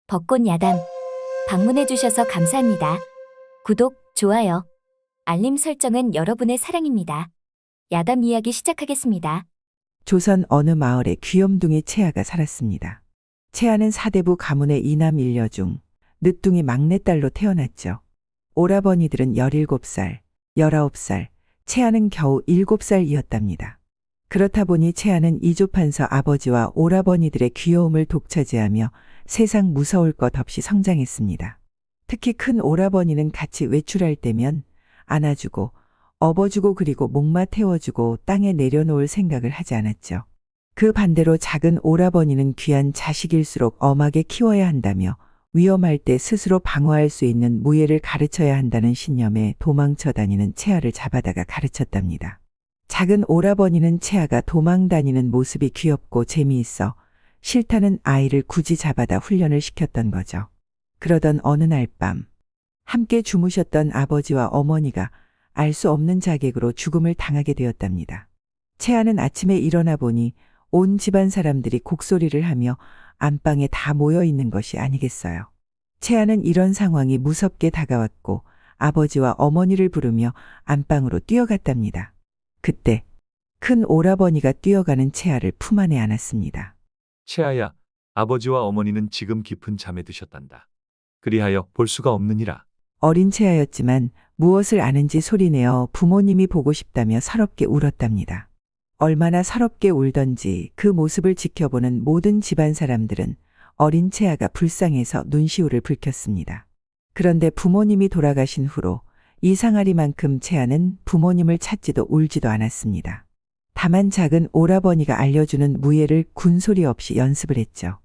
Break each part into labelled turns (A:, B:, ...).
A: 벚꽃 야담 방문해주셔서 감사합니다. 구독, 좋아요, 알림 설정은 여러분의 사랑입니다. 야담 이야기 시작하겠습니다.
B: 조선 어느 마을에 귀염둥이 채아가 살았습니다. 채아는 사대부 가문의 이남 일녀 중 늦둥이 막내딸로 태어났죠. 오라버니들은 17살, 19살, 채아는 겨우 7살이었답니다. 그렇다 보니 채아는 이조판서 아버지와 오라버니들의 귀여움을 독차지하며 세상 무서울 것 없이 성장했습니다. 특히 큰 오라버니는 같이 외출할 때면 안아주고 업어주고 그리고 목마 태워주고 땅에 내려놓을 생각을 하지 않았죠. 그 반대로 작은 오라버니는 귀한 자식일수록 엄하게 키워야 한다며 위험할 때 스스로 방어할 수 있는 무예를 가르쳐야 한다는 신념에 도망쳐 다니는 채아를 잡아다가 가르쳤답니다. 작은 오라버니는 채아가 도망 다니는 모습이 귀엽고 재미있어 싫다는 아이를 굳이 잡아다 훈련을 시켰던 거죠. 그러던 어느 날 밤 함께 주무셨던 아버지와 어머니가 알 수 없는 자객으로 죽음을 당하게 되었답니다. 채아는 아침에 일어나 보니 온 집안 사람들이 곡소리를 하며 안방에 다 모여 있는 것이 아니겠어요. 채아는 이런 상황이 무섭게 다가왔고 아버지와 어머니를 부르며 안방으로 뛰어갔답니다. 그때 큰 오라버니가 뛰어가는 채아를 품 안에 안았습니다.
C: 채아야, 아버지와 어머니는 지금 깊은 잠에 드셨단다. 그리하여 볼 수가 없느니라.
B: 어린 채아였지만 무엇을 아는지 소리내어 부모님이 보고 싶다며 서럽게 울었답니다. 얼마나 서럽게 울던지 그 모습을 지켜보는 모든 집안 사람들은 어린 채아가 불쌍해서 눈시울을 붉혔습니다. 그런데 부모님이 돌아가신 후로 이상하리만큼 채아는 부모님을 찾지도 울지도 않았습니다. 다만 작은 오라버니가 알려주는 무예를 군소리 없이 연습을 했죠.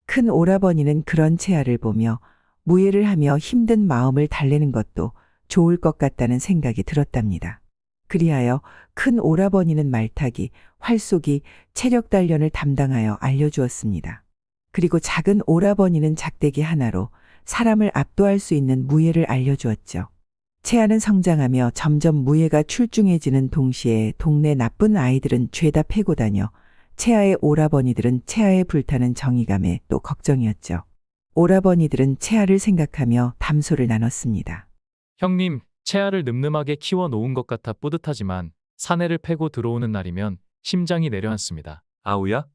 B: 큰 오라버니는 그런 채아를 보며 무예를 하며 힘든 마음을 달래는 것도 좋을 것 같다는 생각이 들었답니다. 그리하여 큰 오라버니는 말타기, 활쏘기, 체력 단련을 담당하여 알려주었습니다. 그리고 작은 오라버니는 작대기 하나로 사람을 압도할 수 있는 무예를 알려주었죠. 채아는 성장하며 점점 무예가 출중해지는 동시에 동네 나쁜 아이들은 죄다 패고 다녀 채아의 오라버니들은 채아의 불타는 정의감에 또 걱정이었죠. 오라버니들은 채아를 생각하며 담소를 나눴습니다.
D: 형님, 채아를 늠름하게 키워 놓은 것 같아 뿌듯하지만 사내를 패고 들어오는 날이면 심장이 내려앉습니다.
C: 아우야,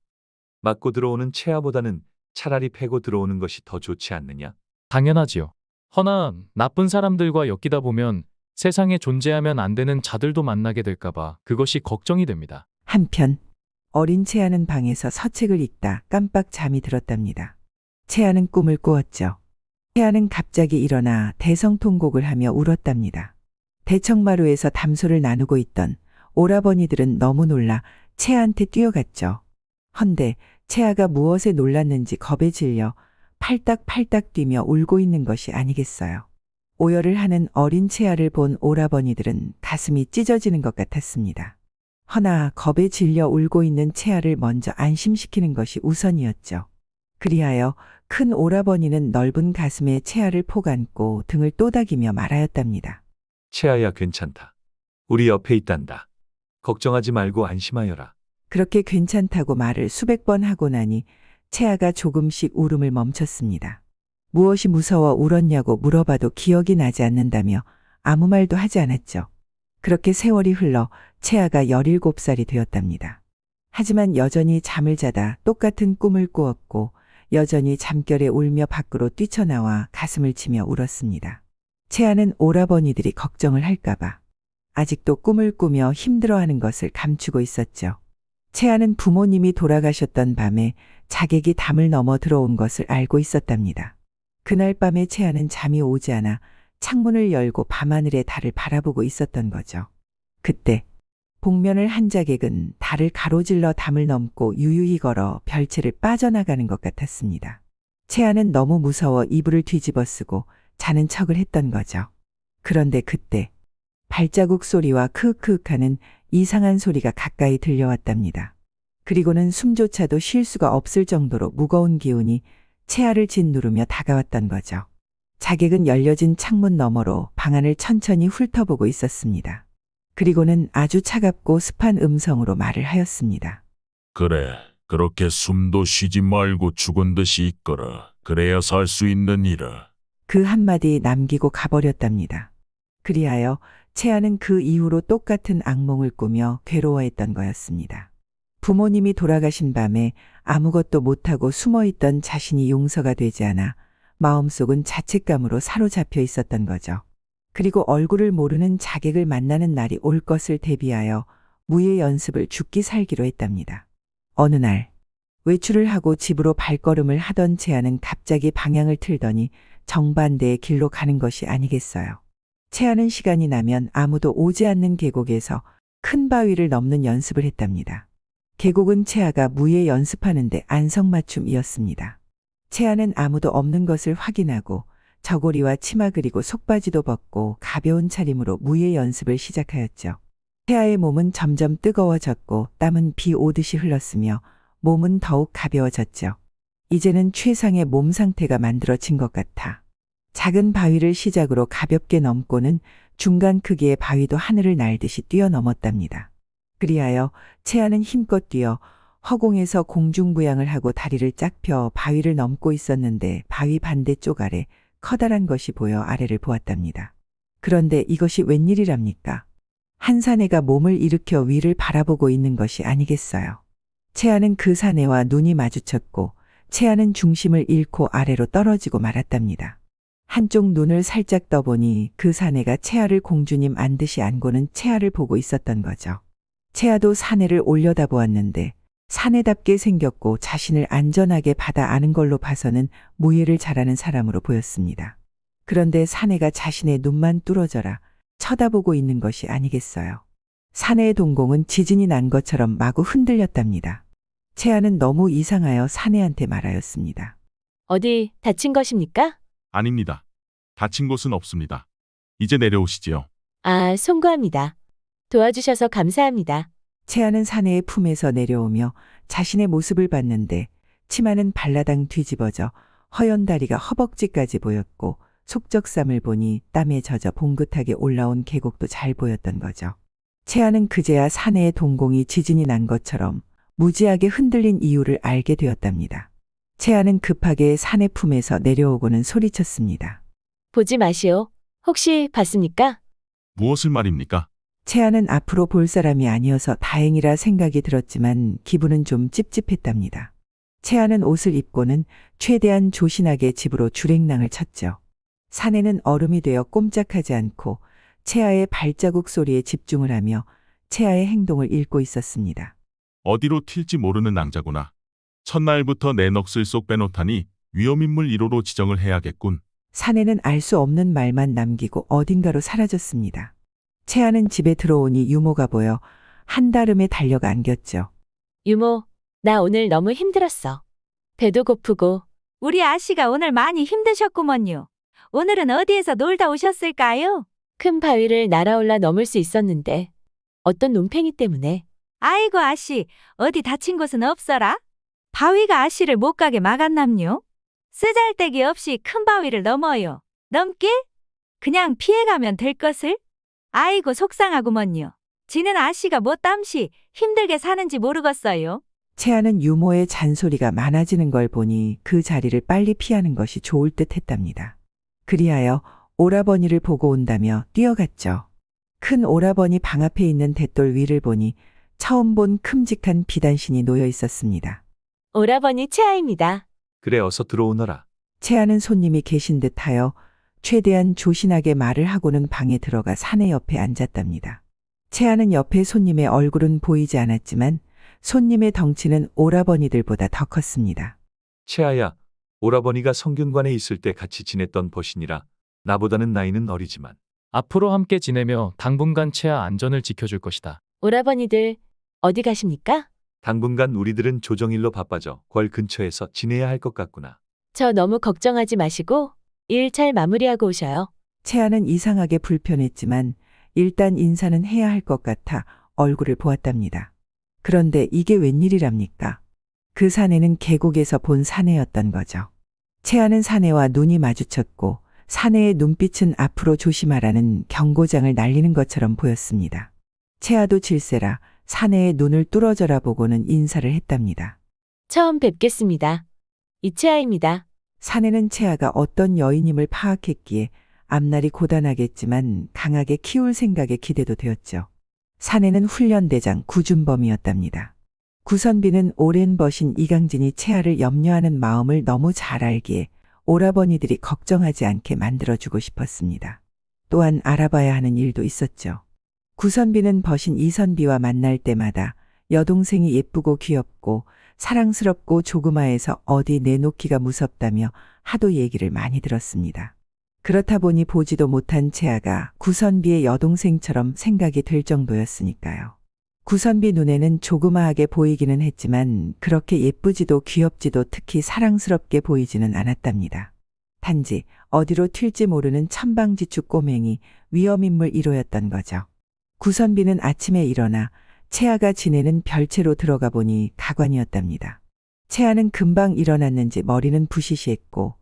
C: 맞고 들어오는 채아보다는 차라리 패고 들어오는 것이 더 좋지 않느냐?
D: 당연하지요. 허나 나쁜 사람들과 엮이다 보면 세상에 존재하면 안 되는 자들도 만나게 될까봐 그것이 걱정이 됩니다.
B: 한편 어린 채아는 방에서 서책을 읽다 깜빡 잠이 들었답니다. 채아는 꿈을 꾸었죠. 채아는 갑자기 일어나 대성통곡을 하며 울었답니다. 대청마루에서 담소를 나누고 있던 오라버니들은 너무 놀라 채아한테 뛰어갔죠. 헌데 채아가 무엇에 놀랐는지 겁에 질려 팔딱팔딱 뛰며 울고 있는 것이 아니겠어요. 오열을 하는 어린 채아를 본 오라버니들은 가슴이 찢어지는 것 같았습니다. 허나 겁에 질려 울고 있는 채아를 먼저 안심시키는 것이 우선이었죠. 그리하여 큰 오라버니는 넓은 가슴에 채아를 폭 안고 등을 또닥이며 말하였답니다.
C: 채아야, 괜찮다. 우리 옆에 있단다. 걱정하지 말고 안심하여라.
B: 그렇게 괜찮다고 말을 수백 번 하고 나니 채아가 조금씩 울음을 멈췄습니다. 무엇이 무서워 울었냐고 물어봐도 기억이 나지 않는다며 아무 말도 하지 않았죠. 그렇게 세월이 흘러 채아가 17살이 되었답니다. 하지만 여전히 잠을 자다 똑같은 꿈을 꾸었고 여전히 잠결에 울며 밖으로 뛰쳐나와 가슴을 치며 울었습니다. 채아는 오라버니들이 걱정을 할까봐 아직도 꿈을 꾸며 힘들어하는 것을 감추고 있었죠. 채아는 부모님이 돌아가셨던 밤에 자객이 담을 넘어 들어온 것을 알고 있었답니다. 그날 밤에 채아는 잠이 오지 않아 창문을 열고 밤하늘의 달을 바라보고 있었던 거죠. 그때 복면을 한 자객은 달을 가로질러 담을 넘고 유유히 걸어 별채를 빠져나가는 것 같았습니다. 채아는 너무 무서워 이불을 뒤집어 쓰고 자는 척을 했던 거죠. 그런데 그때 발자국 소리와 크윽크윽하는 이상한 소리가 가까이 들려왔답니다. 그리고는 숨조차도 쉴 수가 없을 정도로 무거운 기운이 채아를 짓누르며 다가왔던 거죠. 자객은 열려진 창문 너머로 방 안을 천천히 훑어보고 있었습니다. 그리고는 아주 차갑고 습한 음성으로 말을 하였습니다.
E: 그래, 그렇게 숨도 쉬지 말고 죽은 듯이 있거라. 그래야 살 수 있는 이라.
B: 그 한마디 남기고 가버렸답니다. 그리하여 채아는 그 이후로 똑같은 악몽을 꾸며 괴로워했던 거였습니다. 부모님이 돌아가신 밤에 아무것도 못하고 숨어있던 자신이 용서가 되지 않아 마음속은 자책감으로 사로잡혀 있었던 거죠. 그리고 얼굴을 모르는 자객을 만나는 날이 올 것을 대비하여 무예 연습을 죽기 살기로 했답니다. 어느 날 외출을 하고 집으로 발걸음을 하던 채아는 갑자기 방향을 틀더니 정반대의 길로 가는 것이 아니겠어요. 채아는 시간이 나면 아무도 오지 않는 계곡에서 큰 바위를 넘는 연습을 했답니다. 계곡은 채아가 무예 연습하는데 안성맞춤이었습니다. 채아는 아무도 없는 것을 확인하고 저고리와 치마 그리고 속바지도 벗고 가벼운 차림으로 무예 연습을 시작하였죠. 채아의 몸은 점점 뜨거워졌고 땀은 비 오듯이 흘렀으며 몸은 더욱 가벼워졌죠. 이제는 최상의 몸 상태가 만들어진 것 같아. 작은 바위를 시작으로 가볍게 넘고는 중간 크기의 바위도 하늘을 날듯이 뛰어넘었답니다. 그리하여 채아는 힘껏 뛰어 허공에서 공중부양을 하고 다리를 쫙 펴 바위를 넘고 있었는데 바위 반대쪽 아래 커다란 것이 보여 아래를 보았답니다. 그런데 이것이 웬일이랍니까? 한 사내가 몸을 일으켜 위를 바라보고 있는 것이 아니겠어요. 채아는 그 사내와 눈이 마주쳤고 채아는 중심을 잃고 아래로 떨어지고 말았답니다. 한쪽 눈을 살짝 떠보니 그 사내가 채아를 공주님 안듯이 안고는 채아를 보고 있었던 거죠. 채아도 사내를 올려다보았는데 사내답게 생겼고 자신을 안전하게 받아 안은 걸로 봐서는 무예를 잘하는 사람으로 보였습니다. 그런데 사내가 자신의 눈만 뚫어져라 쳐다보고 있는 것이 아니겠어요. 사내의 동공은 지진이 난 것처럼 마구 흔들렸답니다. 채아는 너무 이상하여 사내한테 말하였습니다.
F: 어디 다친 것입니까?
E: 아닙니다. 다친 곳은 없습니다. 이제 내려오시지요.
F: 아, 송구합니다. 도와주셔서 감사합니다.
B: 채아는 사내의 품에서 내려오며 자신의 모습을 봤는데 치마는 발라당 뒤집어져 허연 다리가 허벅지까지 보였고 속적삼을 보니 땀에 젖어 봉긋하게 올라온 계곡도 잘 보였던 거죠. 채아는 그제야 사내의 동공이 지진이 난 것처럼 무지하게 흔들린 이유를 알게 되었답니다. 채아는 급하게 사내 품에서 내려오고는 소리쳤습니다.
F: 보지 마시오. 혹시 봤습니까?
E: 무엇을 말입니까?
B: 채아는 앞으로 볼 사람이 아니어서 다행이라 생각이 들었지만 기분은 좀 찝찝했답니다. 채아는 옷을 입고는 최대한 조신하게 집으로 주랭랑을 쳤죠. 사내는 얼음이 되어 꼼짝하지 않고 채아의 발자국 소리에 집중을 하며 채아의 행동을 읽고 있었습니다.
E: 어디로 튈지 모르는 낭자구나. 첫날부터 내 넋을 쏙 빼놓다니 위험인물 1호로 지정을 해야겠군.
B: 사내는 알 수 없는 말만 남기고 어딘가로 사라졌습니다. 채아는 집에 들어오니 유모가 보여 한달음에 달려가 안겼죠.
F: 유모, 나 오늘 너무 힘들었어. 배도 고프고.
G: 우리 아씨가 오늘 많이 힘드셨구먼요. 오늘은 어디에서 놀다 오셨을까요?
F: 큰 바위를 날아올라 넘을 수 있었는데 어떤 논팽이 때문에.
G: 아이고 아씨, 어디 다친 곳은 없어라? 바위가 아씨를 못 가게 막았남요? 쓰잘데기 없이 큰 바위를 넘어요. 넘게? 그냥 피해가면 될 것을? 아이고 속상하구먼요. 지는 아씨가 뭐 땀시 힘들게 사는지 모르겠어요.
B: 채아는 유모의 잔소리가 많아지는 걸 보니 그 자리를 빨리 피하는 것이 좋을 듯 했답니다. 그리하여 오라버니를 보고 온다며 뛰어갔죠. 큰 오라버니 방 앞에 있는 돛돌 위를 보니 처음 본 큼직한 비단신이 놓여 있었습니다.
F: 오라버니 채아입니다.
C: 그래 어서 들어오너라.
B: 채아는 손님이 계신 듯하여 최대한 조신하게 말을 하고는 방에 들어가 사내 옆에 앉았답니다. 채아는 옆에 손님의 얼굴은 보이지 않았지만 손님의 덩치는 오라버니들보다 더 컸습니다.
C: 채아야, 오라버니가 성균관에 있을 때 같이 지냈던 벗이니라 나보다는 나이는 어리지만
D: 앞으로 함께 지내며 당분간 채아 안전을 지켜줄 것이다.
F: 오라버니들 어디 가십니까?
C: 당분간 우리들은 조정일로 바빠져 궐 근처에서 지내야 할 것 같구나.
F: 저 너무 걱정하지 마시고 일 잘 마무리하고 오셔요.
B: 채아는 이상하게 불편했지만 일단 인사는 해야 할 것 같아 얼굴을 보았답니다. 그런데 이게 웬일이랍니까? 그 사내는 계곡에서 본 사내였던 거죠. 채아는 사내와 눈이 마주쳤고 사내의 눈빛은 앞으로 조심하라는 경고장을 날리는 것처럼 보였습니다. 채아도 질세라 사내의 눈을 뚫어져라 보고는 인사를 했답니다.
F: 처음 뵙겠습니다. 이채아입니다.
B: 사내는 채아가 어떤 여인임을 파악했기에 앞날이 고단하겠지만 강하게 키울 생각에 기대도 되었죠. 사내는 훈련대장 구준범이었답니다. 구선비는 오랜 벗인 이강진이 채아를 염려하는 마음을 너무 잘 알기에 오라버니들이 걱정하지 않게 만들어주고 싶었습니다. 또한 알아봐야 하는 일도 있었죠. 구선비는 벗인 이선비와 만날 때마다 여동생이 예쁘고 귀엽고 사랑스럽고 조그마해서 어디 내놓기가 무섭다며 하도 얘기를 많이 들었습니다. 그렇다 보니 보지도 못한 채아가 구선비의 여동생처럼 생각이 될 정도였으니까요. 구선비 눈에는 조그마하게 보이기는 했지만 그렇게 예쁘지도 귀엽지도 특히 사랑스럽게 보이지는 않았답니다. 단지 어디로 튈지 모르는 천방지축 꼬맹이 위험인물 1호였던 거죠. 구선비는 아침에 일어나 채아가 지내는 별채로 들어가 보니 가관이었답니다. 채아는 금방 일어났는지 머리는 부시시했고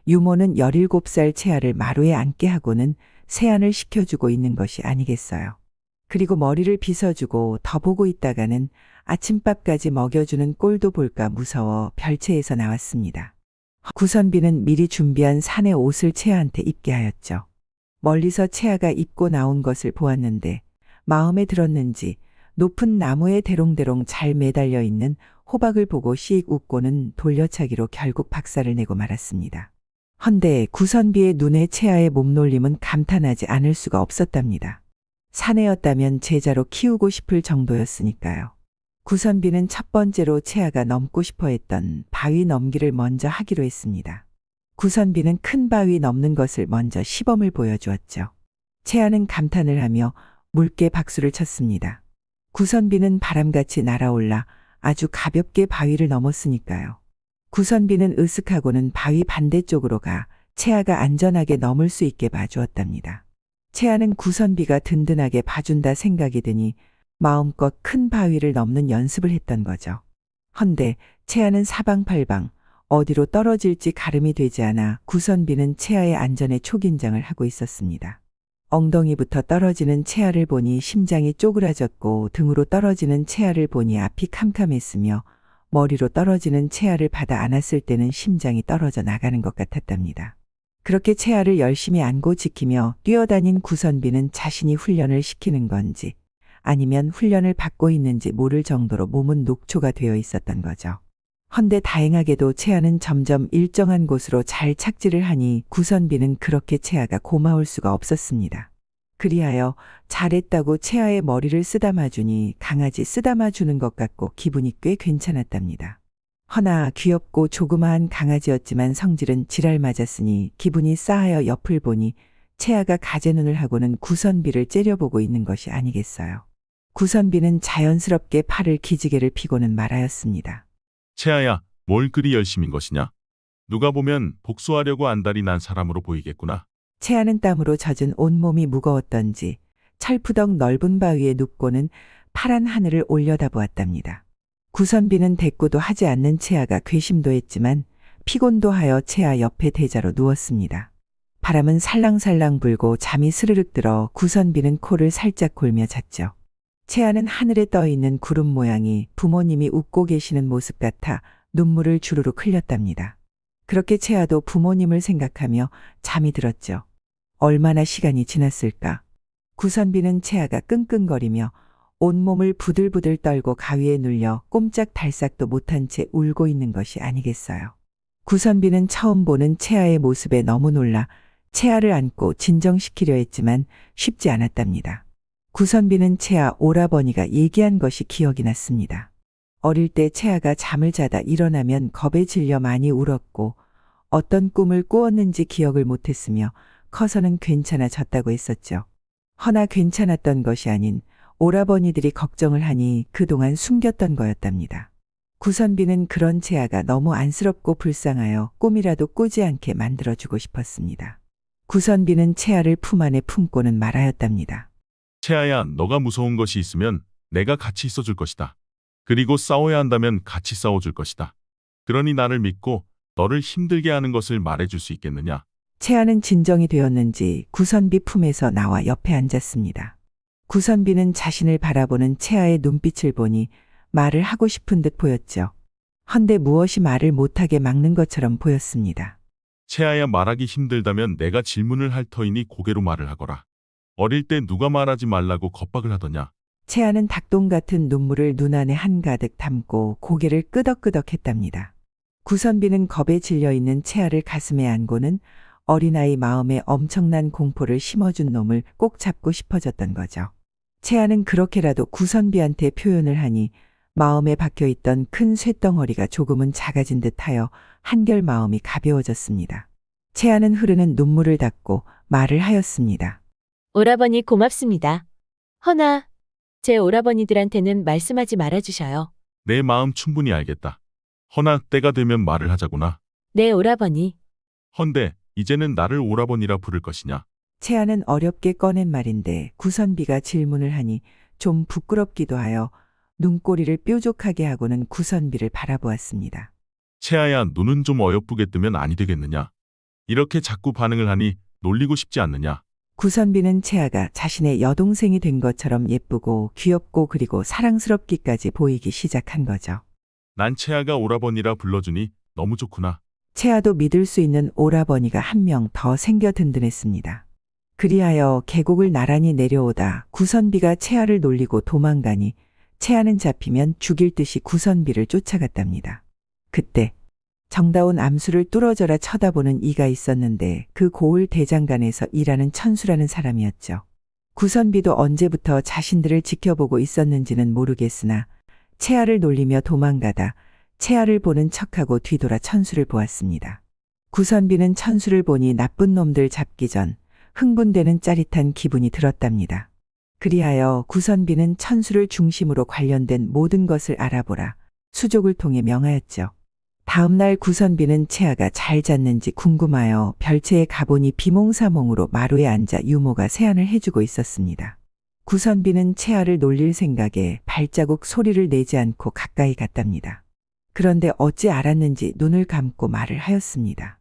B: 유모는 17살 채아를 마루에 앉게 하고는 세안을 시켜주고 있는 것이 아니겠어요. 그리고 머리를 빗어주고 더 보고 있다가는 아침밥까지 먹여주는 꼴도 볼까 무서워 별채에서 나왔습니다. 구선비는 미리 준비한 사내 옷을 채아한테 입게 하였죠. 멀리서 채아가 입고 나온 것을 보았는데 마음에 들었는지 높은 나무에 대롱대롱 잘 매달려 있는 호박을 보고 씩 웃고는 돌려차기로 결국 박살을 내고 말았습니다. 헌데 구선비의 눈에 채아의 몸놀림은 감탄하지 않을 수가 없었답니다. 사내였다면 제자로 키우고 싶을 정도였으니까요. 구선비는 첫 번째로 채아가 넘고 싶어 했던 바위 넘기를 먼저 하기로 했습니다. 구선비는 큰 바위 넘는 것을 먼저 시범을 보여주었죠. 채아는 감탄을 하며 묽게 박수를 쳤습니다. 구선비는 바람같이 날아올라 아주 가볍게 바위를 넘었으니까요. 구선비는 으쓱하고는 바위 반대쪽으로 가 채아가 안전하게 넘을 수 있게 봐주었답니다. 채아는 구선비가 든든하게 봐준다 생각이 드니 마음껏 큰 바위를 넘는 연습을 했던 거죠. 헌데 채아는 사방팔방 어디로 떨어질지 가름이 되지 않아 구선비는 채아의 안전에 초긴장을 하고 있었습니다. 엉덩이부터 떨어지는 채아를 보니 심장이 쪼그라졌고 등으로 떨어지는 채아를 보니 앞이 캄캄했으며 머리로 떨어지는 채아를 받아 안았을 때는 심장이 떨어져 나가는 것 같았답니다. 그렇게 채아를 열심히 안고 지키며 뛰어다닌 구선비는 자신이 훈련을 시키는 건지 아니면 훈련을 받고 있는지 모를 정도로 몸은 녹초가 되어 있었던 거죠. 헌데 다행하게도 채아는 점점 일정한 곳으로 잘 착지를 하니 구선비는 그렇게 채아가 고마울 수가 없었습니다. 그리하여 잘했다고 채아의 머리를 쓰다마주니 강아지 쓰다마주는 것 같고 기분이 꽤 괜찮았답니다. 허나 귀엽고 조그마한 강아지였지만 성질은 지랄 맞았으니 기분이 싸하여 옆을 보니 채아가 가재눈을 하고는 구선비를 째려보고 있는 것이 아니겠어요. 구선비는 자연스럽게 팔을 기지개를 피고는 말하였습니다.
E: 채아야, 뭘 그리 열심인 것이냐? 누가 보면 복수하려고 안달이 난 사람으로 보이겠구나.
B: 채아는 땀으로 젖은 온몸이 무거웠던지 철푸덕 넓은 바위에 눕고는 파란 하늘을 올려다보았답니다. 구선비는 대꾸도 하지 않는 채아가 괘씸도 했지만 피곤도 하여 채아 옆에 대자로 누웠습니다. 바람은 살랑살랑 불고 잠이 스르륵 들어 구선비는 코를 살짝 골며 잤죠. 채아는 하늘에 떠 있는 구름 모양이 부모님이 웃고 계시는 모습 같아 눈물을 주르륵 흘렸답니다. 그렇게 채아도 부모님을 생각하며 잠이 들었죠. 얼마나 시간이 지났을까. 구선비는 채아가 끙끙거리며 온몸을 부들부들 떨고 가위에 눌려 꼼짝달싹도 못한 채 울고 있는 것이 아니겠어요. 구선비는 처음 보는 채아의 모습에 너무 놀라 채아를 안고 진정시키려 했지만 쉽지 않았답니다. 구선비는 채아 오라버니가 얘기한 것이 기억이 났습니다. 어릴 때 채아가 잠을 자다 일어나면 겁에 질려 많이 울었고 어떤 꿈을 꾸었는지 기억을 못했으며 커서는 괜찮아졌다고 했었죠. 허나 괜찮았던 것이 아닌 오라버니들이 걱정을 하니 그동안 숨겼던 거였답니다. 구선비는 그런 채아가 너무 안쓰럽고 불쌍하여 꿈이라도 꾸지 않게 만들어주고 싶었습니다. 구선비는 채아를 품 안에 품고는 말하였답니다.
E: 채아야, 너가 무서운 것이 있으면 내가 같이 있어줄 것이다. 그리고 싸워야 한다면 같이 싸워줄 것이다. 그러니 나를 믿고 너를 힘들게 하는 것을 말해줄 수 있겠느냐?
B: 채아는 진정이 되었는지 구선비 품에서 나와 옆에 앉았습니다. 구선비는 자신을 바라보는 채아의 눈빛을 보니 말을 하고 싶은 듯 보였죠. 헌데 무엇이 말을 못하게 막는 것처럼 보였습니다.
E: 채아야 말하기 힘들다면 내가 질문을 할 터이니 고개로 말을 하거라. 어릴 때 누가 말하지 말라고 겁박을 하더냐.
B: 채아는 닭똥 같은 눈물을 눈 안에 한가득 담고 고개를 끄덕끄덕했답니다. 구선비는 겁에 질려 있는 채아를 가슴에 안고는 어린아이 마음에 엄청난 공포를 심어준 놈을 꼭 잡고 싶어졌던 거죠. 채아는 그렇게라도 구선비한테 표현을 하니 마음에 박혀있던 큰 쇳덩어리가 조금은 작아진 듯하여 한결 마음이 가벼워졌습니다. 채아는 흐르는 눈물을 닦고 말을 하였습니다.
F: 오라버니 고맙습니다. 허나 제 오라버니들한테는 말씀하지 말아주셔요.
E: 내 마음 충분히 알겠다. 허나 때가 되면 말을 하자구나.
F: 네, 오라버니.
E: 헌데 이제는 나를 오라버니라 부를 것이냐.
B: 채아는 어렵게 꺼낸 말인데 구선비가 질문을 하니 좀 부끄럽기도 하여 눈꼬리를 뾰족하게 하고는 구선비를 바라보았습니다.
E: 채아야, 눈은 좀 어여쁘게 뜨면 아니 되겠느냐. 이렇게 자꾸 반응을 하니 놀리고 싶지 않느냐.
B: 구선비는 채아가 자신의 여동생이 된 것처럼 예쁘고 귀엽고 그리고 사랑스럽기까지 보이기 시작한 거죠.
E: 난 채아가 오라버니라 불러주니 너무 좋구나.
B: 채아도 믿을 수 있는 오라버니가 한 명 더 생겨 든든했습니다. 그리하여 계곡을 나란히 내려오다 구선비가 채아를 놀리고 도망가니 채아는 잡히면 죽일 듯이 구선비를 쫓아갔답니다. 그때 정다운 암수를 뚫어져라 쳐다보는 이가 있었는데 그 고을 대장간에서 일하는 천수라는 사람이었죠. 구선비도 언제부터 자신들을 지켜보고 있었는지는 모르겠으나 채아를 놀리며 도망가다 채아를 보는 척하고 뒤돌아 천수를 보았습니다. 구선비는 천수를 보니 나쁜 놈들 잡기 전 흥분되는 짜릿한 기분이 들었답니다. 그리하여 구선비는 천수를 중심으로 관련된 모든 것을 알아보라 수족을 통해 명하였죠. 다음 날 구선비는 채아가 잘 잤는지 궁금하여 별채에 가보니 비몽사몽으로 마루에 앉아 유모가 세안을 해주고 있었습니다. 구선비는 채아를 놀릴 생각에 발자국 소리를 내지 않고 가까이 갔답니다. 그런데 어찌 알았는지 눈을 감고 말을 하였습니다.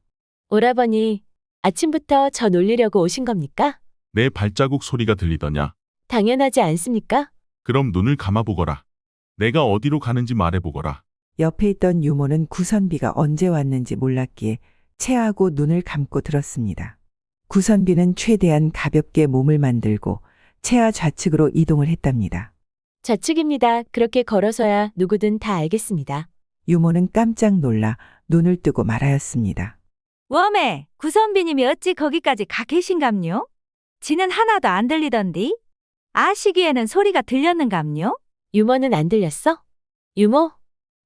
F: 오라버니, 아침부터 저 놀리려고 오신 겁니까?
E: 내 발자국 소리가 들리더냐.
F: 당연하지 않습니까?
E: 그럼 눈을 감아보거라. 내가 어디로 가는지 말해보거라.
B: 옆에 있던 유모는 구선비가 언제 왔는지 몰랐기에 채아하고 눈을 감고 들었습니다. 구선비는 최대한 가볍게 몸을 만들고 채아 좌측으로 이동을 했답니다.
F: 좌측입니다. 그렇게 걸어서야 누구든 다 알겠습니다.
B: 유모는 깜짝 놀라 눈을 뜨고 말하였습니다.
G: 웜에 구선비님이 어찌 거기까지 가 계신감요? 지는 하나도 안 들리던디? 아시기에는 소리가 들렸는감요?
F: 유머는 안 들렸어? 유모?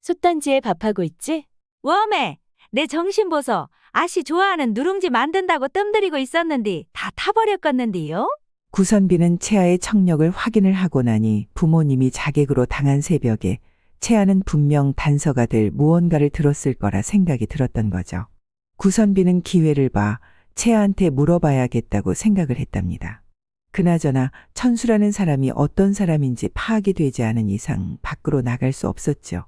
F: 솥단지에 밥하고 있지?
G: 웜에 내 정신 보소. 아씨 좋아하는 누룽지 만든다고 뜸들이고 있었는디 다 타버렸겠는디요?
B: 구선비는 채아의 청력을 확인을 하고 나니 부모님이 자객으로 당한 새벽에 채아는 분명 단서가 될 무언가를 들었을 거라 생각이 들었던 거죠. 구선비는 기회를 봐 채아한테 물어봐야겠다고 생각을 했답니다. 그나저나 천수라는 사람이 어떤 사람인지 파악이 되지 않은 이상 밖으로 나갈 수 없었죠.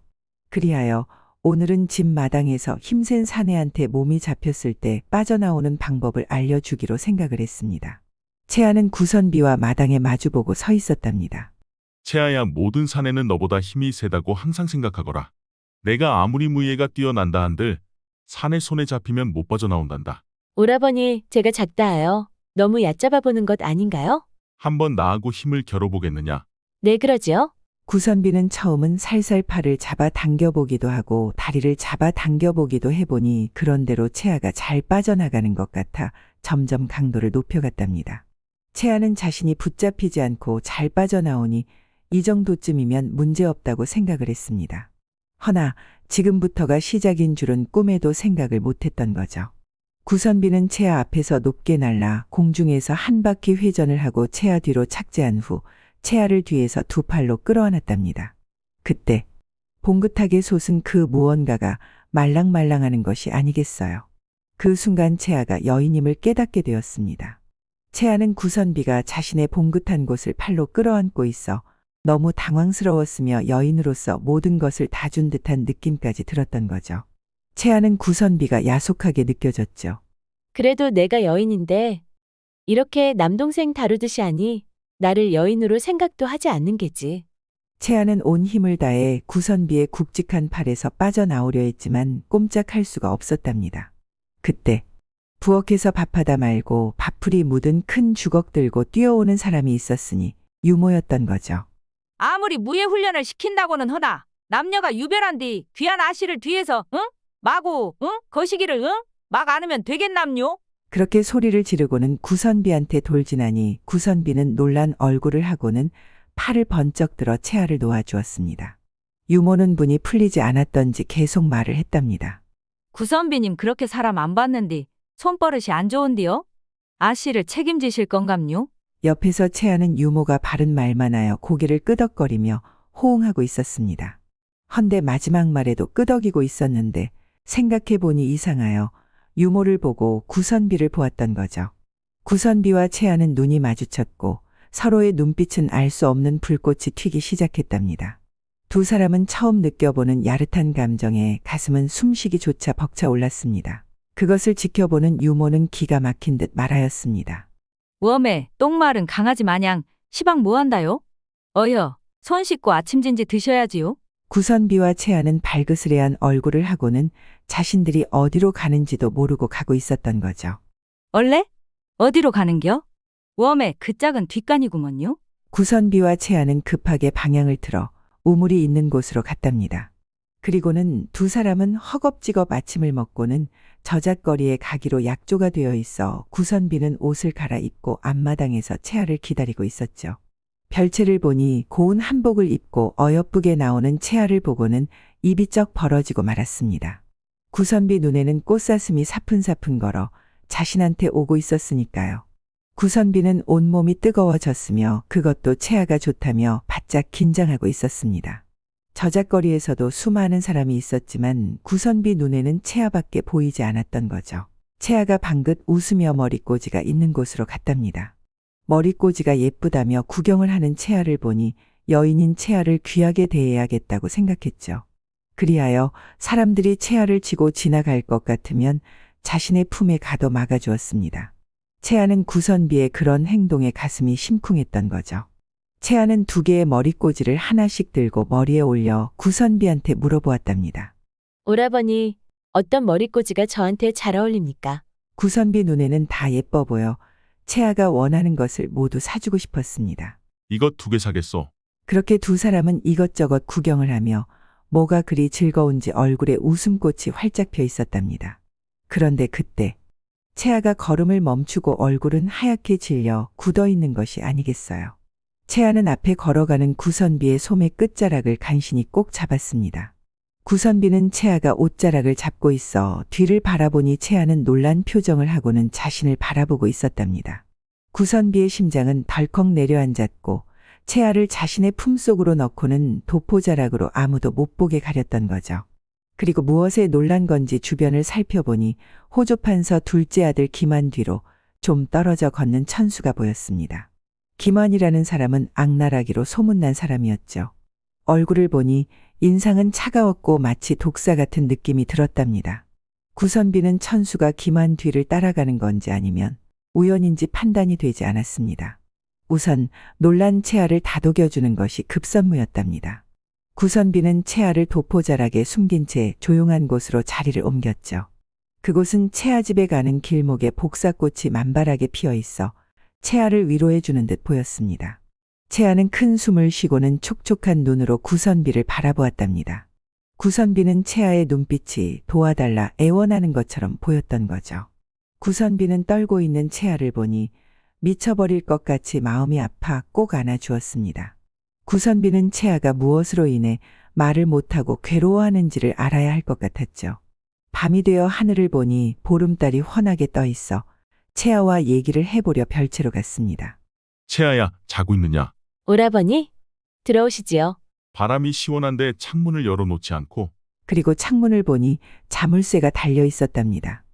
B: 그리하여 오늘은 집 마당에서 힘센 사내한테 몸이 잡혔을 때 빠져나오는 방법을 알려주기로 생각을 했습니다. 채아는 구선비와 마당에 마주보고 서 있었답니다.
E: 채아야, 모든 사내는 너보다 힘이 세다고 항상 생각하거라. 내가 아무리 무예가 뛰어난다 한들 사내 손에 잡히면 못 빠져나온단다.
F: 오라버니, 제가 작다 하여 너무 얕잡아 보는 것 아닌가요?
E: 한번 나하고 힘을 겨뤄보겠느냐.
F: 네, 그러지요.
B: 구선비는 처음은 살살 팔을 잡아 당겨보기도 하고 다리를 잡아 당겨보기도 해보니 그런대로 채아가 잘 빠져나가는 것 같아 점점 강도를 높여갔답니다. 채아는 자신이 붙잡히지 않고 잘 빠져나오니 이 정도쯤이면 문제없다고 생각을 했습니다. 허나 지금부터가 시작인 줄은 꿈에도 생각을 못했던 거죠. 구선비는 채아 앞에서 높게 날라 공중에서 한 바퀴 회전을 하고 채아 뒤로 착지한 후 채아를 뒤에서 두 팔로 끌어안았답니다. 그때 봉긋하게 솟은 그 무언가가 말랑말랑하는 것이 아니겠어요. 그 순간 채아가 여인임을 깨닫게 되었습니다. 채아는 구선비가 자신의 봉긋한 곳을 팔로 끌어안고 있어 너무 당황스러웠으며 여인으로서 모든 것을 다 준 듯한 느낌까지 들었던 거죠. 채아는 구선비가 야속하게 느껴졌죠.
F: 그래도 내가 여인인데 이렇게 남동생 다루듯이 하니 나를 여인으로 생각도 하지 않는 게지.
B: 채아는 온 힘을 다해 구선비의 굵직한 팔에서 빠져나오려 했지만 꼼짝할 수가 없었답니다. 그때 부엌에서 밥하다 말고 밥풀이 묻은 큰 주걱 들고 뛰어오는 사람이 있었으니 유모였던 거죠.
G: 아무리 무예 훈련을 시킨다고는 허나 남녀가 유별한 뒤 귀한 아씨를 뒤에서 마구 거시기를 막 안으면 되겠남요?
B: 그렇게 소리를 지르고는 구선비한테 돌진하니 구선비는 놀란 얼굴을 하고는 팔을 번쩍 들어 채아를 놓아주었습니다. 유모는 분이 풀리지 않았던지 계속 말을 했답니다.
G: 구선비님 그렇게 사람 안 봤는디 손버릇이 안 좋은디요? 아씨를 책임지실 건감요?
B: 옆에서 채아는 유모가 바른 말만 하여 고개를 끄덕거리며 호응하고 있었습니다. 헌데 마지막 말에도 끄덕이고 있었는데 생각해보니 이상하여 유모를 보고 구선비를 보았던 거죠. 구선비와 채아는 눈이 마주쳤고 서로의 눈빛은 알 수 없는 불꽃이 튀기 시작했답니다. 두 사람은 처음 느껴보는 야릇한 감정에 가슴은 숨쉬기조차 벅차 올랐습니다. 그것을 지켜보는 유모는 기가 막힌 듯 말하였습니다.
G: 웜에 똥마른 강아지 마냥 시방 뭐한다요? 어여 손 씻고 아침진지 드셔야지요.
B: 구선비와 채아는 발그스레한 얼굴을 하고는 자신들이 어디로 가는지도 모르고 가고 있었던 거죠.
G: 얼레? 어디로 가는겨? 웜에 그 짝은 뒷간이구먼요.
B: 구선비와 채아는 급하게 방향을 틀어 우물이 있는 곳으로 갔답니다. 그리고는 두 사람은 허겁지겁 아침을 먹고는 저잣거리에 가기로 약조가 되어 있어 구선비는 옷을 갈아입고 앞마당에서 채아를 기다리고 있었죠. 별채를 보니 고운 한복을 입고 어여쁘게 나오는 채아를 보고는 입이 쩍 벌어지고 말았습니다. 구선비 눈에는 꽃사슴이 사푼사푼 걸어 자신한테 오고 있었으니까요. 구선비는 온몸이 뜨거워졌으며 그것도 채아가 좋다며 바짝 긴장하고 있었습니다. 저잣거리에서도 수많은 사람이 있었지만 구선비 눈에는 채아밖에 보이지 않았던 거죠. 채아가 방긋 웃으며 머리꼬지가 있는 곳으로 갔답니다. 머리꼬지가 예쁘다며 구경을 하는 채아를 보니 여인인 채아를 귀하게 대해야겠다고 생각했죠. 그리하여 사람들이 채아를 치고 지나갈 것 같으면 자신의 품에 가둬 막아주었습니다. 채아는 구선비의 그런 행동에 가슴이 심쿵했던 거죠. 채아는 두 개의 머리꼬지를 하나씩 들고 머리에 올려 구선비한테 물어보았답니다.
F: 오라버니, 어떤 머리꼬지가 저한테 잘 어울립니까?
B: 구선비 눈에는 다 예뻐 보여 채아가 원하는 것을 모두 사주고 싶었습니다.
E: 이것 2개 사겠소.
B: 그렇게 두 사람은 이것저것 구경을 하며 뭐가 그리 즐거운지 얼굴에 웃음꽃이 활짝 펴 있었답니다. 그런데 그때 채아가 걸음을 멈추고 얼굴은 하얗게 질려 굳어 있는 것이 아니겠어요. 채아는 앞에 걸어가는 구선비의 소매 끝자락을 간신히 꼭 잡았습니다. 구선비는 채아가 옷자락을 잡고 있어 뒤를 바라보니 채아는 놀란 표정을 하고는 자신을 바라보고 있었답니다. 구선비의 심장은 덜컥 내려앉았고 채아를 자신의 품속으로 넣고는 도포자락으로 아무도 못 보게 가렸던 거죠. 그리고 무엇에 놀란 건지 주변을 살펴보니 호조판서 둘째 아들 김한 뒤로 좀 떨어져 걷는 천수가 보였습니다. 김한이라는 사람은 악랄하기로 소문난 사람이었죠. 얼굴을 보니 인상은 차가웠고 마치 독사 같은 느낌이 들었답니다. 구선비는 천수가 김한 뒤를 따라가는 건지 아니면 우연인지 판단이 되지 않았습니다. 우선 놀란 채아를 다독여주는 것이 급선무였답니다. 구선비는 채아를 도포자락에 숨긴 채 조용한 곳으로 자리를 옮겼죠. 그곳은 채아 집에 가는 길목에 복사꽃이 만발하게 피어 있어 채아를 위로해 주는 듯 보였습니다. 채아는 큰 숨을 쉬고는 촉촉한 눈으로 구선비를 바라보았답니다. 구선비는 채아의 눈빛이 도와달라 애원하는 것처럼 보였던 거죠. 구선비는 떨고 있는 채아를 보니 미쳐버릴 것 같이 마음이 아파 꼭 안아주었습니다. 구선비는 채아가 무엇으로 인해 말을 못하고 괴로워하는지를 알아야 할 것 같았죠. 밤이 되어 하늘을 보니 보름달이 환하게 떠 있어 채아와 얘기를 해보려 별채로 갔습니다.
E: 채아야, 자고 있느냐?
F: 오라버니, 들어오시지요.
E: 바람이 시원한데 창문을 열어놓지 않고.
B: 그리고 창문을 보니 자물쇠가 달려 있었답니다.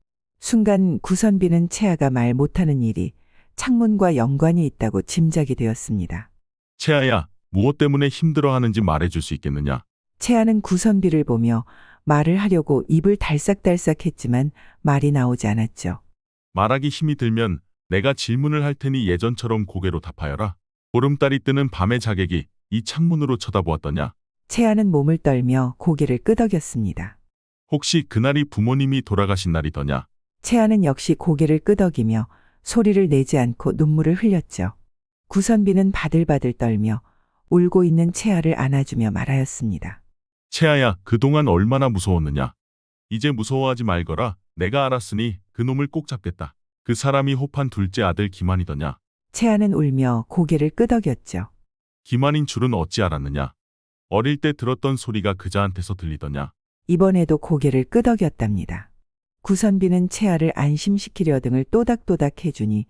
B: 순간 구선비는 채아가 말 못하는 일이 창문과 연관이 있다고 짐작이 되었습니다.
E: 채아야, 무엇 때문에 힘들어하는지 말해줄 수 있겠느냐?
B: 채아는 구선비를 보며 말을 하려고 입을 달싹달싹 했지만 말이 나오지 않았죠.
E: 말하기 힘이 들면 내가 질문을 할 테니 예전처럼 고개로 답하여라. 보름달이 뜨는 밤의 자객이 이 창문으로 쳐다보았더냐?
B: 채아는 몸을 떨며 고개를 끄덕였습니다.
E: 혹시 그날이 부모님이 돌아가신 날이더냐?
B: 채아는 역시 고개를 끄덕이며 소리를 내지 않고 눈물을 흘렸죠. 구선비는 바들바들 떨며 울고 있는 채아를 안아주며 말하였습니다.
E: 채아야, 그동안 얼마나 무서웠느냐? 이제 무서워하지 말거라. 내가 알았으니 그놈을 꼭 잡겠다. 그 사람이 호판 둘째 아들 기만이더냐?
B: 채아는 울며 고개를 끄덕였죠.
E: 기만인 줄은 어찌 알았느냐? 어릴 때 들었던 소리가 그자한테서 들리더냐?
B: 이번에도 고개를 끄덕였답니다. 구선비는 채아를 안심시키려 등을 또닥또닥 해주니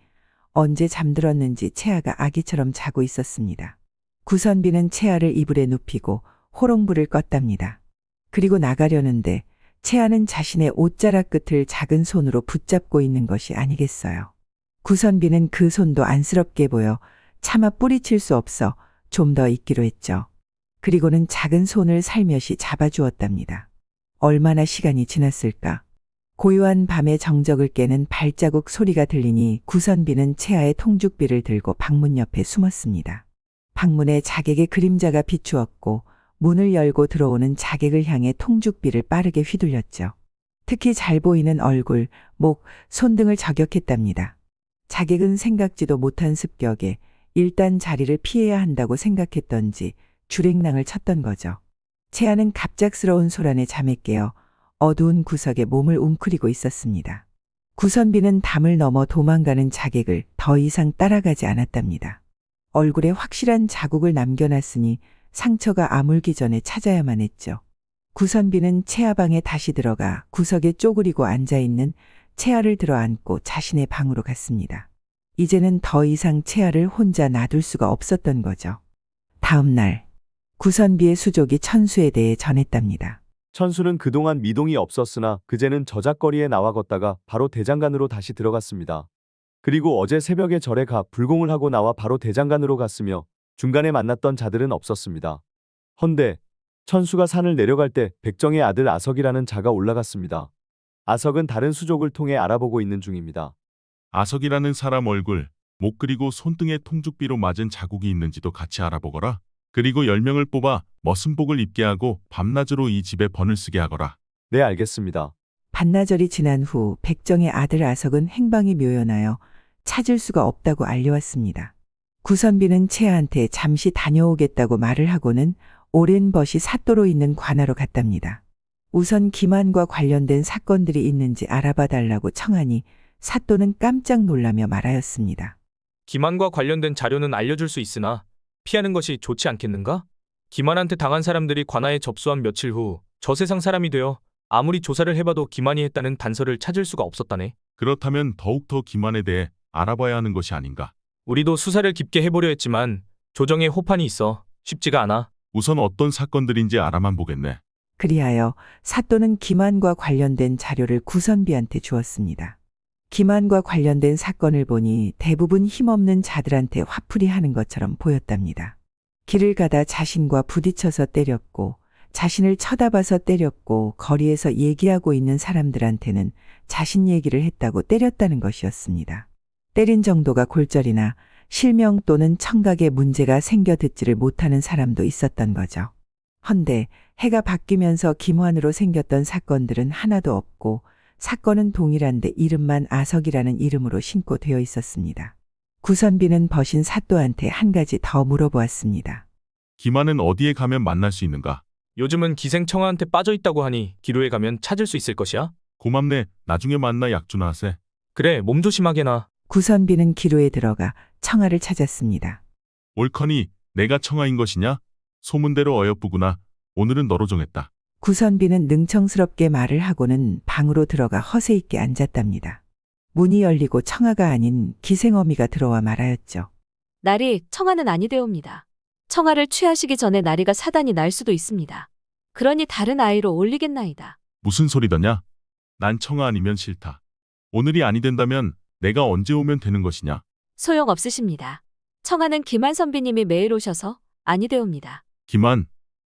B: 언제 잠들었는지 채아가 아기처럼 자고 있었습니다. 구선비는 채아를 이불에 눕히고 호롱불을 껐답니다. 그리고 나가려는데 채아는 자신의 옷자락 끝을 작은 손으로 붙잡고 있는 것이 아니겠어요. 구선비는 그 손도 안쓰럽게 보여 차마 뿌리칠 수 없어 좀 더 있기로 했죠. 그리고는 작은 손을 살며시 잡아주었답니다. 얼마나 시간이 지났을까? 고요한 밤의 정적을 깨는 발자국 소리가 들리니 구선비는 채아의 통죽비를 들고 방문 옆에 숨었습니다. 방문에 자객의 그림자가 비추었고 문을 열고 들어오는 자객을 향해 통죽비를 빠르게 휘둘렸죠. 특히 잘 보이는 얼굴, 목, 손 등을 저격했답니다. 자객은 생각지도 못한 습격에 일단 자리를 피해야 한다고 생각했던지 주랭랑을 쳤던 거죠. 채아는 갑작스러운 소란에 잠에 깨어 어두운 구석에 몸을 웅크리고 있었습니다. 구선비는 담을 넘어 도망가는 자객을 더 이상 따라가지 않았답니다. 얼굴에 확실한 자국을 남겨놨으니 상처가 아물기 전에 찾아야만 했죠. 구선비는 채아 방에 다시 들어가 구석에 쪼그리고 앉아있는 채아를 들어안고 자신의 방으로 갔습니다. 이제는 더 이상 채아를 혼자 놔둘 수가 없었던 거죠. 다음 날 구선비의 수족이 천수에 대해 전했답니다.
H: 천수는 그동안 미동이 없었으나 그제는 저작거리에 나와 걷다가 바로 대장간으로 다시 들어갔습니다. 그리고 어제 새벽에 절에 가 불공을 하고 나와 바로 대장간으로 갔으며 중간에 만났던 자들은 없었습니다. 헌데 천수가 산을 내려갈 때 백정의 아들 아석이라는 자가 올라갔습니다. 아석은 다른 수족을 통해 알아보고 있는 중입니다.
E: 아석이라는 사람 얼굴, 목 그리고 손등에 통죽비로 맞은 자국이 있는지도 같이 알아보거라. 그리고 10명을 뽑아 머슴복을 입게 하고 밤낮으로 이 집에 번을 쓰게 하거라.
H: 네, 알겠습니다.
B: 반나절이 지난 후 백정의 아들 아석은 행방이 묘연하여 찾을 수가 없다고 알려왔습니다. 구선비는 채아한테 잠시 다녀오겠다고 말을 하고는 오랜 벗이 사또로 있는 관하로 갔답니다. 우선 기만과 관련된 사건들이 있는지 알아봐 달라고 청하니 사또는 깜짝 놀라며 말하였습니다.
I: 기만과 관련된 자료는 알려줄 수 있으나 피하는 것이 좋지 않겠는가? 기만한테 당한 사람들이 관아에 접수한 며칠 후 저 세상 사람이 되어 아무리 조사를 해봐도 기만이 했다는 단서를 찾을 수가 없었다네.
E: 그렇다면 더욱더 기만에 대해 알아봐야 하는 것이 아닌가.
I: 우리도 수사를 깊게 해보려 했지만 조정에 호판이 있어 쉽지가 않아.
E: 우선 어떤 사건들인지 알아만 보겠네.
B: 그리하여 사또는 기만과 관련된 자료를 구선비한테 주었습니다. 기만과 관련된 사건을 보니 대부분 힘없는 자들한테 화풀이 하는 것처럼 보였답니다. 길을 가다 자신과 부딪혀서 때렸고 자신을 쳐다봐서 때렸고 거리에서 얘기하고 있는 사람들한테는 자신 얘기를 했다고 때렸다는 것이었습니다. 때린 정도가 골절이나 실명 또는 청각에 문제가 생겨 듣지를 못하는 사람도 있었던 거죠. 헌데 해가 바뀌면서 김환으로 생겼던 사건들은 하나도 없고 사건은 동일한데 이름만 아석이라는 이름으로 신고되어 있었습니다. 구선비는 버신 사또한테 한 가지 더 물어보았습니다.
E: 기만은 어디에 가면 만날 수 있는가?
I: 요즘은 기생청아한테 빠져있다고 하니 기로에 가면 찾을 수 있을 것이야.
E: 고맙네. 나중에 만나 약주나 하세.
I: 그래, 몸 조심하게나.
B: 구선비는 기로에 들어가 청아를 찾았습니다.
E: 옳거니 내가 청아인 것이냐? 소문대로 어여쁘구나. 오늘은 너로 정했다.
B: 구선비는 능청스럽게 말을 하고는 방으로 들어가 허세 있게 앉았답니다. 문이 열리고 청아가 아닌 기생어미가 들어와 말하였죠.
F: 날이 청아는 아니되옵니다. 청아를 취하시기 전에 나리가 사단이 날 수도 있습니다. 그러니 다른 아이로 올리겠나이다.
E: 무슨 소리더냐? 난 청아 아니면 싫다. 오늘이 아니 된다면 내가 언제 오면 되는 것이냐?
F: 소용없으십니다. 청아는 김한 선비님이 매일 오셔서 아니되옵니다.
E: 기만,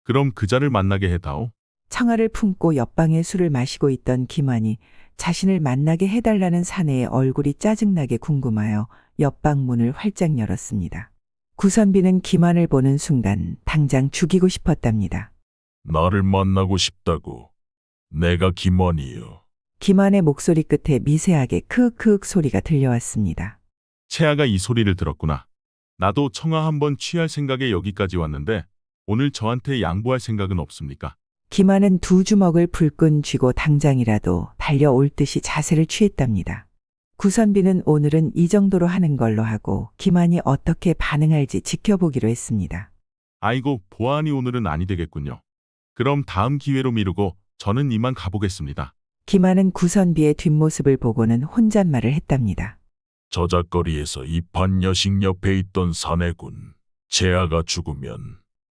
E: 그럼 그자를 만나게 해다오.
B: 청아를 품고 옆방에 술을 마시고 있던 김환이 자신을 만나게 해달라는 사내의 얼굴이 짜증나게 궁금하여 옆방 문을 활짝 열었습니다. 구선비는 김한을 보는 순간 당장 죽이고 싶었답니다.
E: 나를 만나고 싶다고. 내가 김원이요.
B: 김한의 목소리 끝에 미세하게 크윽크윽 소리가 들려왔습니다.
E: 채아가 이 소리를 들었구나. 나도 청아 한번 취할 생각에 여기까지 왔는데 오늘 저한테 양보할 생각은 없습니까?
B: 김한은 두 주먹을 불끈 쥐고 당장이라도 달려올 듯이 자세를 취했답니다. 구선비는 오늘은 이 정도로 하는 걸로 하고 김한이 어떻게 반응할지 지켜보기로 했습니다.
E: 아이고, 보아하니 오늘은 아니 되겠군요. 그럼 다음 기회로 미루고 저는 이만 가보겠습니다.
B: 김한은 구선비의 뒷모습을 보고는 혼잣말을 했답니다.
E: 저작거리에서 이판 여식 옆에 있던 사내군. 채아가 죽으면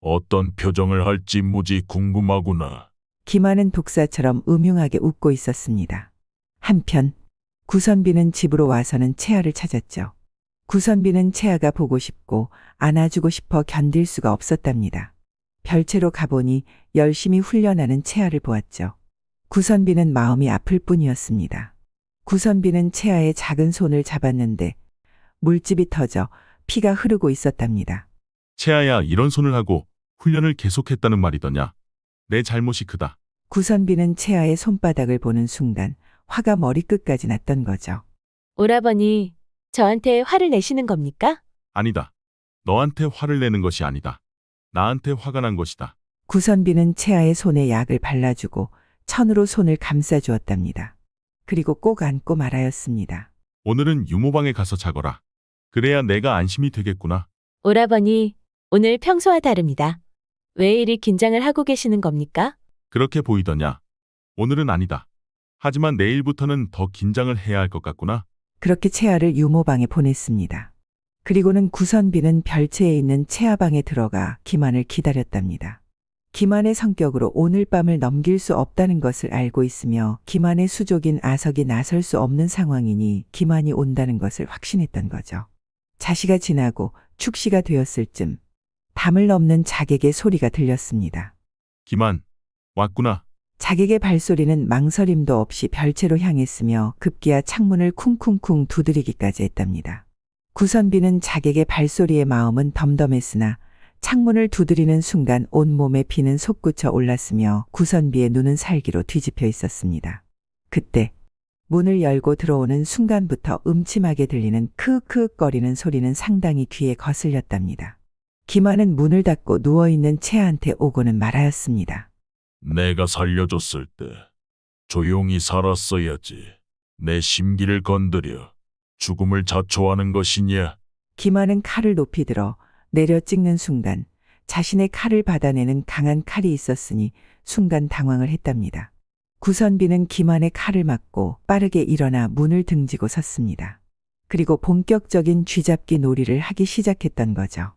E: 어떤 표정을 할지 무지 궁금하구나.
B: 김한은 독사처럼 음흉하게 웃고 있었습니다. 한편 구선비는 집으로 와서는 채아를 찾았죠. 구선비는 채아가 보고 싶고 안아주고 싶어 견딜 수가 없었답니다. 별채로 가보니 열심히 훈련하는 채아를 보았죠. 구선비는 마음이 아플 뿐이었습니다. 구선비는 채아의 작은 손을 잡았는데 물집이 터져 피가 흐르고 있었답니다.
E: 채아야, 이런 손을 하고 훈련을 계속했다는 말이더냐. 내 잘못이 크다.
B: 구선비는 채아의 손바닥을 보는 순간 화가 머리끝까지 났던 거죠.
F: 오라버니, 저한테 화를 내시는 겁니까?
E: 아니다. 너한테 화를 내는 것이 아니다. 나한테 화가 난 것이다.
B: 구선비는 채아의 손에 약을 발라주고 천으로 손을 감싸주었답니다. 그리고 꼭 안고 말하였습니다.
E: 오늘은 유모방에 가서 자거라. 그래야 내가 안심이 되겠구나.
F: 오라버니, 오늘 평소와 다릅니다. 왜 이리 긴장을 하고 계시는 겁니까?
E: 그렇게 보이더냐. 오늘은 아니다. 하지만 내일부터는 더 긴장을 해야 할 것 같구나.
B: 그렇게 채아를 유모방에 보냈습니다. 그리고는 구선비는 별채에 있는 채아방에 들어가 김한을 기다렸답니다. 김한의 성격으로 오늘 밤을 넘길 수 없다는 것을 알고 있으며 김한의 수족인 아석이 나설 수 없는 상황이니 김한이 온다는 것을 확신했던 거죠. 자시가 지나고 축시가 되었을 쯤 담을 넘는 자객의 소리가 들렸습니다.
E: 김한, 왔구나.
B: 자객의 발소리는 망설임도 없이 별채로 향했으며 급기야 창문을 쿵쿵쿵 두드리기까지 했답니다. 구선비는 자객의 발소리에 마음은 덤덤했으나 창문을 두드리는 순간 온몸에 피는 솟구쳐 올랐으며 구선비의 눈은 살기로 뒤집혀 있었습니다. 그때 문을 열고 들어오는 순간부터 음침하게 들리는 크윽크윽거리는 소리는 상당히 귀에 거슬렸답니다. 김한은 문을 닫고 누워있는 채아한테 오고는 말하였습니다.
E: 내가 살려줬을 때 조용히 살았어야지. 내 심기를 건드려 죽음을 자초하는 것이냐.
B: 김한은 칼을 높이 들어 내려 찍는 순간 자신의 칼을 받아내는 강한 칼이 있었으니 순간 당황을 했답니다. 구선비는 김한의 칼을 맞고 빠르게 일어나 문을 등지고 섰습니다. 그리고 본격적인 쥐잡기 놀이를 하기 시작했던 거죠.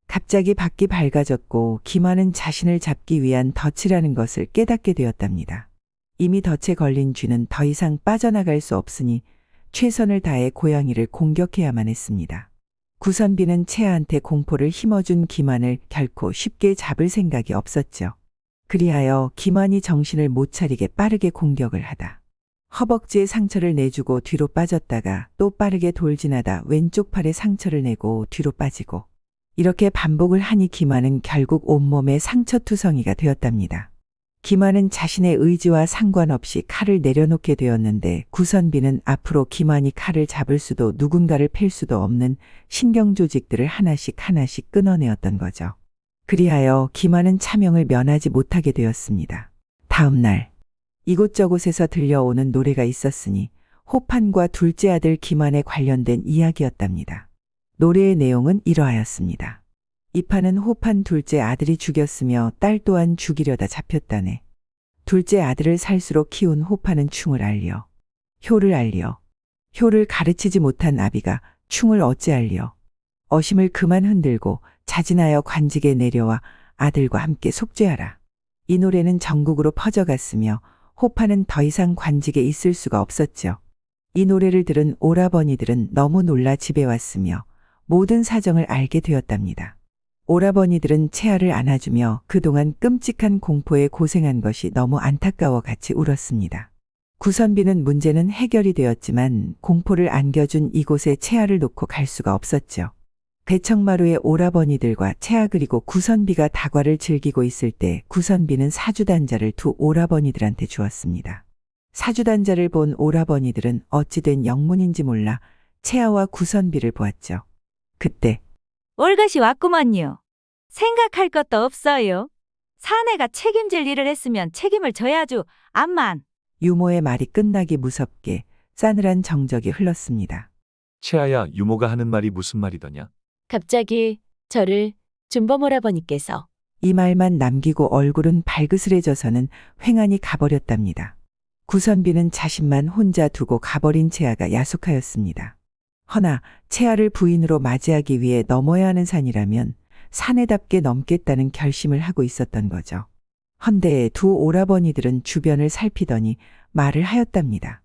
B: 갑자기 밖이 밝아졌고 김한은 자신을 잡기 위한 덫이라는 것을 깨닫게 되었답니다. 이미 덫에 걸린 쥐는 더 이상 빠져나갈 수 없으니 최선을 다해 고양이를 공격해야만 했습니다. 구선비는 채아한테 공포를 힘어준 김한을 결코 쉽게 잡을 생각이 없었죠. 그리하여 김한이 정신을 못 차리게 빠르게 공격을 하다 허벅지에 상처를 내주고 뒤로 빠졌다가 또 빠르게 돌진하다 왼쪽 팔에 상처를 내고 뒤로 빠지고 이렇게 반복을 하니 김한은 결국 온몸에 상처투성이가 되었답니다. 김한은 자신의 의지와 상관없이 칼을 내려놓게 되었는데 구선비는 앞으로 김한이 칼을 잡을 수도 누군가를 팰 수도 없는 신경조직들을 하나씩 하나씩 끊어내었던 거죠. 그리하여 김한은 차명을 면하지 못하게 되었습니다. 다음 날 이곳저곳에서 들려오는 노래가 있었으니 호판과 둘째 아들 김한에 관련된 이야기였답니다. 노래의 내용은 이러하였습니다. 이판은 호판 둘째 아들이 죽였으며 딸 또한 죽이려다 잡혔다네. 둘째 아들을 살수록 키운 호판은 충을 알려. 효를 알려. 효를 가르치지 못한 아비가 충을 어찌 알려. 어심을 그만 흔들고 자진하여 관직에 내려와 아들과 함께 속죄하라. 이 노래는 전국으로 퍼져갔으며 호판은 더 이상 관직에 있을 수가 없었죠. 이 노래를 들은 오라버니들은 너무 놀라 집에 왔으며 모든 사정을 알게 되었답니다. 오라버니들은 채아를 안아주며 그동안 끔찍한 공포에 고생한 것이 너무 안타까워 같이 울었습니다. 구선비는 문제는 해결이 되었지만 공포를 안겨준 이곳에 채아를 놓고 갈 수가 없었죠. 배청마루의 오라버니들과 채아 그리고 구선비가 다과를 즐기고 있을 때 구선비는 사주단자를 두 오라버니들한테 주었습니다. 사주단자를 본 오라버니들은 어찌된 영문인지 몰라 채아와 구선비를 보았죠. 그때
G: 올것이 왔구먼요. 생각할 것도 없어요. 사내가 책임질 일을 했으면 책임을 져야죠. 암만.
B: 유모의 말이 끝나기 무섭게 싸늘한 정적이 흘렀습니다.
C: 채아야, 유모가 하는 말이 무슨 말이더냐?
F: 갑자기 저를 준범오라버니께서
B: 이 말만 남기고 얼굴은 발그스레져서는 횡하니 가버렸답니다. 구선비는 자신만 혼자 두고 가버린 채아가 야속하였습니다. 허나 채아를 부인으로 맞이하기 위해 넘어야 하는 산이라면 사내답게 넘겠다는 결심을 하고 있었던 거죠. 헌데 두 오라버니들은 주변을 살피더니 말을 하였답니다.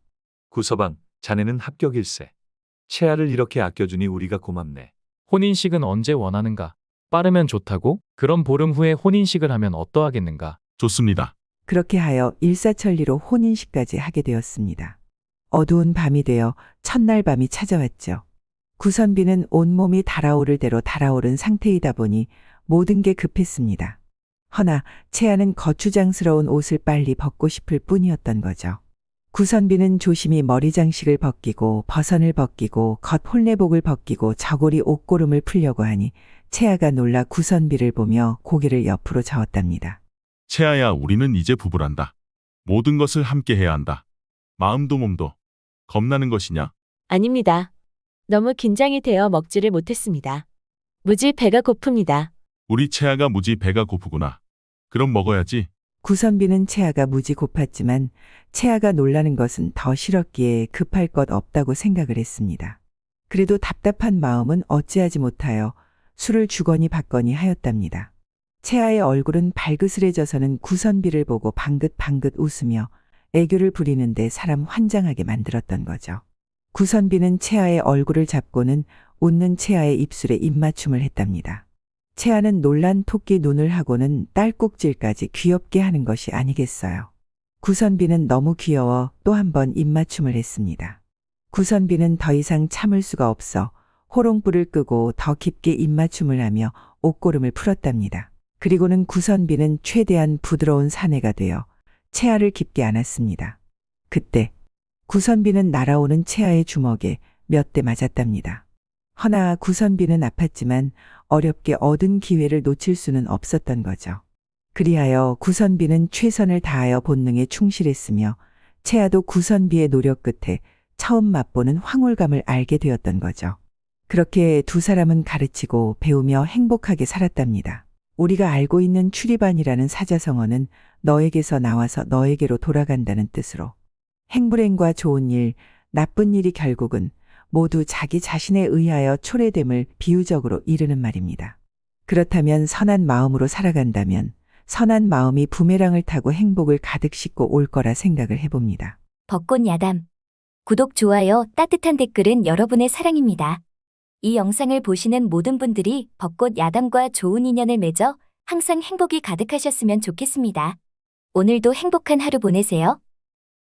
C: 구서방, 자네는 합격일세. 채아를 이렇게 아껴주니 우리가 고맙네.
D: 혼인식은 언제 원하는가? 빠르면 좋다고? 그럼 보름 후에 혼인식을 하면 어떠하겠는가?
E: 좋습니다.
B: 그렇게 하여 일사천리로 혼인식까지 하게 되었습니다. 어두운 밤이 되어 첫날 밤이 찾아왔죠. 구선비는 온몸이 달아오를 대로 달아오른 상태이다 보니 모든 게 급했습니다. 허나 채아는 거추장스러운 옷을 빨리 벗고 싶을 뿐이었던 거죠. 구선비는 조심히 머리 장식을 벗기고 버선을 벗기고 겉 홀내복을 벗기고 저고리 옷고름을 풀려고 하니 채아가 놀라 구선비를 보며 고개를 옆으로 저었답니다.
E: 채아야, 우리는 이제 부부란다. 모든 것을 함께 해야 한다. 마음도 몸도. 겁나는 것이냐?
F: 아닙니다. 너무 긴장이 되어 먹지를 못했습니다. 무지 배가 고픕니다.
E: 우리 채아가 무지 배가 고프구나. 그럼 먹어야지.
B: 구선비는 채아가 무지 고팠지만 채아가 놀라는 것은 더 싫었기에 급할 것 없다고 생각을 했습니다. 그래도 답답한 마음은 어찌하지 못하여 술을 주거니 받거니 하였답니다. 채아의 얼굴은 발그스레져서는 구선비를 보고 방긋방긋 웃으며 애교를 부리는데 사람 환장하게 만들었던 거죠. 구선비는 채아의 얼굴을 잡고는 웃는 채아의 입술에 입맞춤을 했답니다. 채아는 놀란 토끼 눈을 하고는 딸꾹질까지 귀엽게 하는 것이 아니겠어요. 구선비는 너무 귀여워 또 한 번 입맞춤을 했습니다. 구선비는 더 이상 참을 수가 없어 호롱불을 끄고 더 깊게 입맞춤을 하며 옷고름을 풀었답니다. 그리고는 구선비는 최대한 부드러운 사내가 되어 채아를 깊게 안았습니다. 그때 구선비는 날아오는 채아의 주먹에 몇 대 맞았답니다. 허나 구선비는 아팠지만 어렵게 얻은 기회를 놓칠 수는 없었던 거죠. 그리하여 구선비는 최선을 다하여 본능에 충실했으며 채아도 구선비의 노력 끝에 처음 맛보는 황홀감을 알게 되었던 거죠. 그렇게 두 사람은 가르치고 배우며 행복하게 살았답니다. 우리가 알고 있는 출입안이라는 사자성어는 너에게서 나와서 너에게로 돌아간다는 뜻으로 행불행과 좋은 일, 나쁜 일이 결국은 모두 자기 자신에 의하여 초래됨을 비유적으로 이르는 말입니다. 그렇다면 선한 마음으로 살아간다면 선한 마음이 부메랑을 타고 행복을 가득 싣고 올 거라 생각을 해봅니다.
A: 벚꽃 야담. 구독, 좋아요, 따뜻한 댓글은 여러분의 사랑입니다. 이 영상을 보시는 모든 분들이 벚꽃 야담과 좋은 인연을 맺어 항상 행복이 가득하셨으면 좋겠습니다. 오늘도 행복한 하루 보내세요.